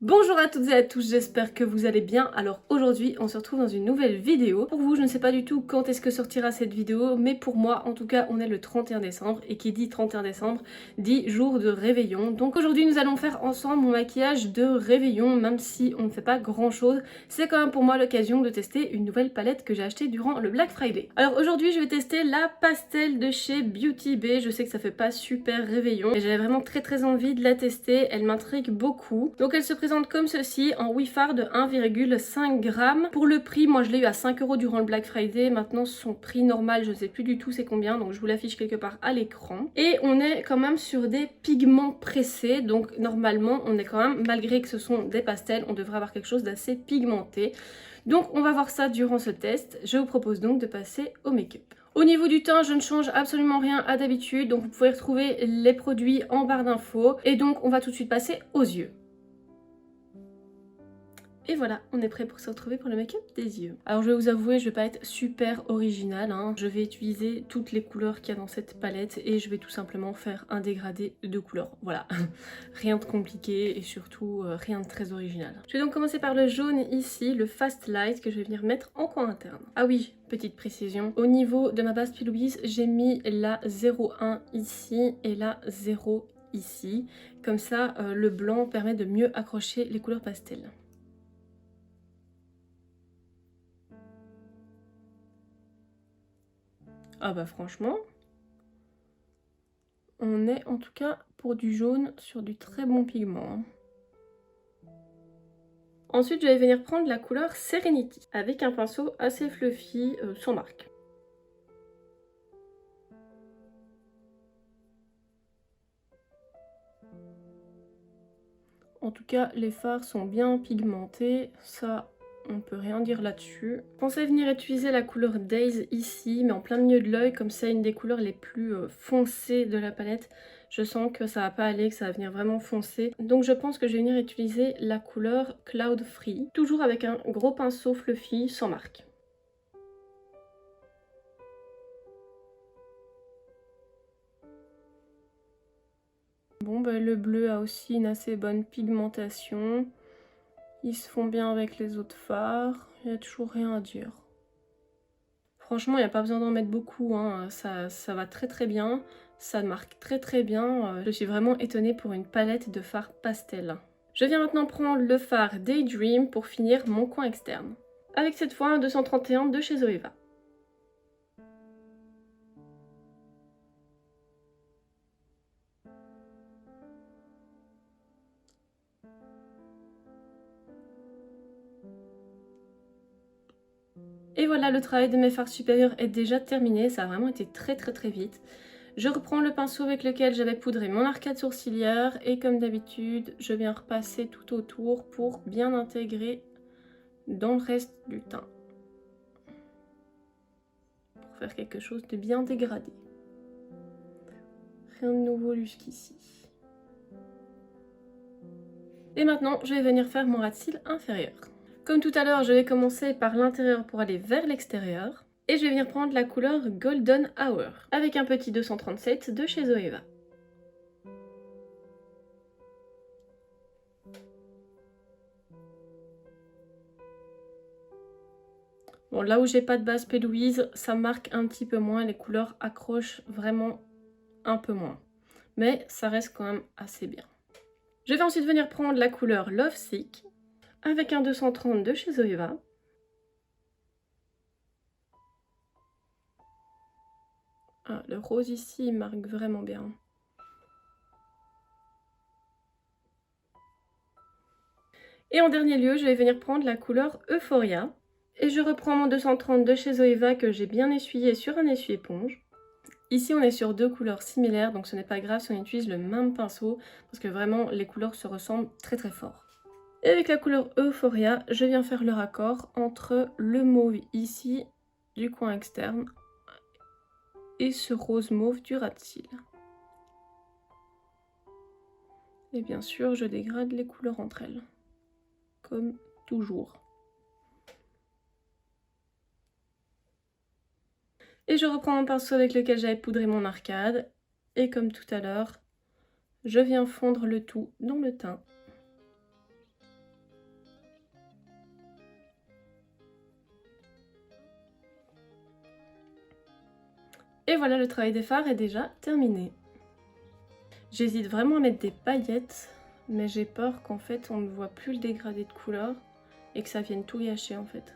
Bonjour à toutes et à tous, j'espère que vous allez bien. Alors aujourd'hui, on se retrouve dans une nouvelle vidéo. Pour vous, je ne sais pas du tout quand est-ce que sortira cette vidéo, mais pour moi, en tout cas, on est le 31 décembre, et qui dit 31 décembre, dit jour de réveillon. Donc aujourd'hui, nous allons faire ensemble mon maquillage de réveillon, même si on ne fait pas grand-chose. C'est quand même pour moi l'occasion de tester une nouvelle palette que j'ai achetée durant le Black Friday. Alors aujourd'hui, je vais tester la pastel de chez Beauty Bay. Je sais que ça fait pas super réveillon, mais j'avais vraiment très envie de la tester. Elle m'intrigue beaucoup. Donc elle se présente comme ceci en Wifar de 1,5 g. Pour le prix, moi je l'ai eu à 5 € durant le Black Friday. Maintenant son prix normal, je ne sais plus du tout c'est combien, donc je vous l'affiche quelque part à l'écran. Et on est quand même sur des pigments pressés, donc normalement on est quand même, malgré que ce sont des pastels, on devrait avoir quelque chose d'assez pigmenté. Donc on va voir ça durant ce test. Je vous propose donc de passer au make-up. Au niveau du teint, je ne change absolument rien à d'habitude, donc vous pouvez retrouver les produits en barre d'infos. Et donc on va tout de suite passer aux yeux. Et voilà, on est prêt pour se retrouver pour le make-up des yeux. Alors je vais vous avouer, je vais pas être super originale, hein. Je vais utiliser toutes les couleurs qu'il y a dans cette palette et je vais tout simplement faire un dégradé de couleurs. Voilà, rien de compliqué et surtout rien de très original. Je vais donc commencer par le jaune ici, le Fast Light que je vais venir mettre en coin interne. Ah oui, petite précision, au niveau de ma base P. Louise, j'ai mis la 01 ici et la 0 ici. Comme ça, le blanc permet de mieux accrocher les couleurs pastel. Ah bah franchement, on est en tout cas pour du jaune sur du très bon pigment. Ensuite, je vais venir prendre la couleur Serenity avec un pinceau assez fluffy sans marque. En tout cas, les fards sont bien pigmentés, ça on peut rien dire là-dessus. Je pensais venir utiliser la couleur Daze ici, mais en plein milieu de l'œil, comme c'est une des couleurs les plus foncées de la palette. Je sens que ça va pas aller, que ça va venir vraiment foncé. Donc je pense que je vais venir utiliser la couleur Cloud Free, toujours avec un gros pinceau fluffy sans marque. Bon, bah, le bleu a aussi une assez bonne pigmentation. Ils se font bien avec les autres fards. Il n'y a toujours rien à dire. Franchement, il n'y a pas besoin d'en mettre beaucoup, hein. Ça va très bien. Ça marque très bien. Je suis vraiment étonnée pour une palette de fards pastel. Je viens maintenant prendre le fard Daydream pour finir mon coin externe. Avec cette fois un 231 de chez Zoeva. Et voilà, le travail de mes fards supérieurs est déjà terminé. Ça a vraiment été très vite. Je reprends le pinceau avec lequel j'avais poudré mon arcade sourcilière et comme d'habitude, je viens repasser tout autour pour bien intégrer dans le reste du teint. Pour faire quelque chose de bien dégradé. Rien de nouveau jusqu'ici. Et maintenant, je vais venir faire mon ras de cils inférieur. Comme tout à l'heure, je vais commencer par l'intérieur pour aller vers l'extérieur. Et je vais venir prendre la couleur Golden Hour avec un petit 237 de chez Zoeva. Bon, là où j'ai pas de base P. Louise, ça marque un petit peu moins, les couleurs accrochent vraiment un peu moins. Mais ça reste quand même assez bien. Je vais ensuite venir prendre la couleur Love Sick avec un 230 de chez Zoeva. Ah, le rose ici, il marque vraiment bien. Et en dernier lieu, je vais venir prendre la couleur Euphoria. Et je reprends mon 230 de chez Zoeva que j'ai bien essuyé sur un essuie-éponge. Ici, on est sur deux couleurs similaires, donc ce n'est pas grave si on utilise le même pinceau, parce que vraiment, les couleurs se ressemblent très fort. Et avec la couleur Euphoria, je viens faire le raccord entre le mauve ici, du coin externe, et ce rose mauve du ras de cils. Et bien sûr, je dégrade les couleurs entre elles, comme toujours. Et je reprends mon pinceau avec lequel j'avais poudré mon arcade. Et comme tout à l'heure, je viens fondre le tout dans le teint. Et voilà, le travail des fards est déjà terminé. J'hésite vraiment à mettre des paillettes, mais j'ai peur qu'en fait on ne voit plus le dégradé de couleur et que ça vienne tout gâcher en fait.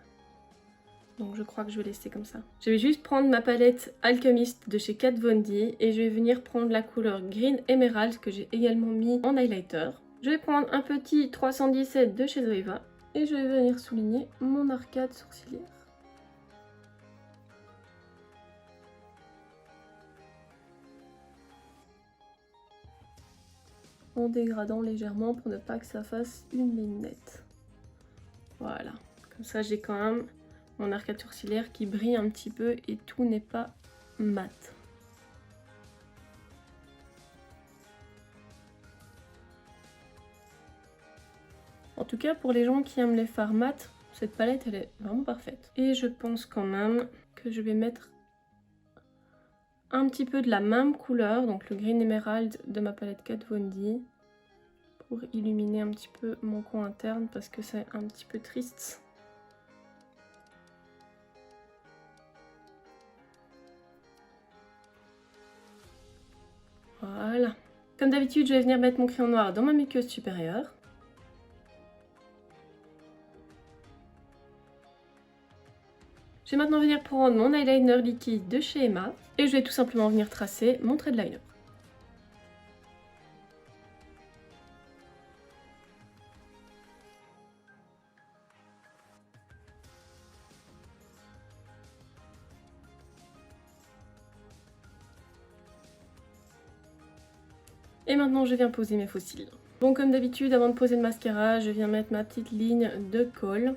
Donc je crois que je vais laisser comme ça. Je vais juste prendre ma palette Alchemist de chez Kat Von D et je vais venir prendre la couleur Green Emerald que j'ai également mis en highlighter. Je vais prendre un petit 317 de chez Zoeva et je vais venir souligner mon arcade sourcilière. En dégradant légèrement pour ne pas que ça fasse une ligne nette. Voilà, comme ça j'ai quand même mon arcade sourcilière qui brille un petit peu et tout n'est pas mat. En tout cas pour les gens qui aiment les fards mat, cette palette elle est vraiment parfaite. Et je pense quand même que je vais mettre un petit peu de la même couleur, donc le Green Emerald de ma palette Kat Von D, pour illuminer un petit peu mon coin interne parce que c'est un petit peu triste. Voilà. Comme d'habitude, je vais venir mettre mon crayon noir dans ma muqueuse supérieure. Je vais maintenant venir prendre mon eyeliner liquide de chez Emma et je vais tout simplement venir tracer mon trait de liner. Et maintenant je viens poser mes faux cils. Bon, comme d'habitude, avant de poser le mascara, je viens mettre ma petite ligne de colle.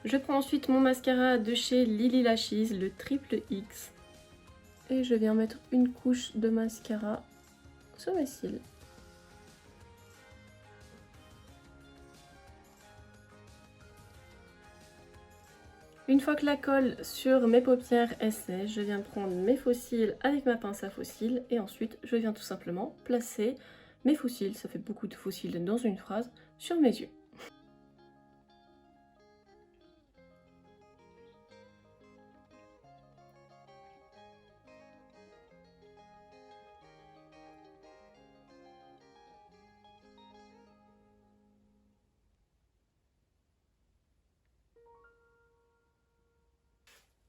Je prends ensuite mon mascara de chez Lily Lashes, le triple X. Et je viens mettre une couche de mascara sur mes cils. Une fois que la colle sur mes paupières est sèche, je viens prendre mes faux cils avec ma pince à faux cils et ensuite je viens tout simplement placer mes faux cils, ça fait beaucoup de faux cils dans une phrase, sur mes yeux.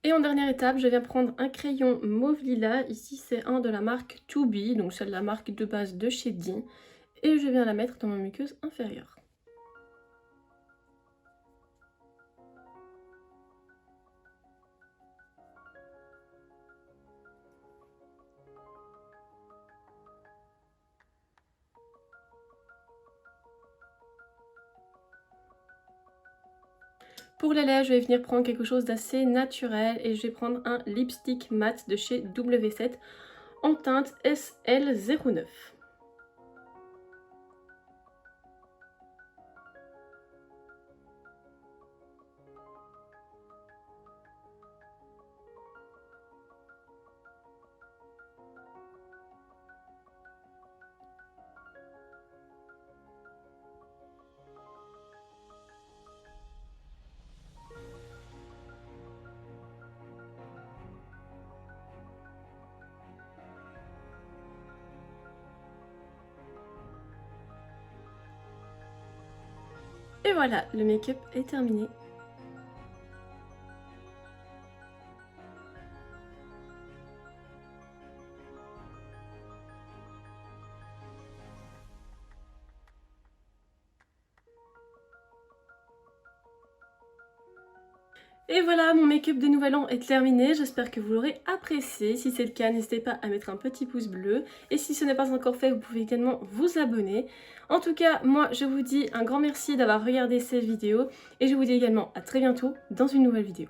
Et en dernière étape, je viens prendre un crayon mauve lilas. Ici, c'est un de la marque To Be, donc c'est de la marque de base de chez D. Et je viens la mettre dans ma muqueuse inférieure. Pour les lèvres, je vais venir prendre quelque chose d'assez naturel et je vais prendre un lipstick mat de chez W7 en teinte SL09. Et voilà, le make-up est terminé. Et voilà, mon make-up de nouvel an est terminé, j'espère que vous l'aurez apprécié. Si c'est le cas, n'hésitez pas à mettre un petit pouce bleu. Et si ce n'est pas encore fait, vous pouvez également vous abonner. En tout cas, moi je vous dis un grand merci d'avoir regardé cette vidéo. Et je vous dis également à très bientôt dans une nouvelle vidéo.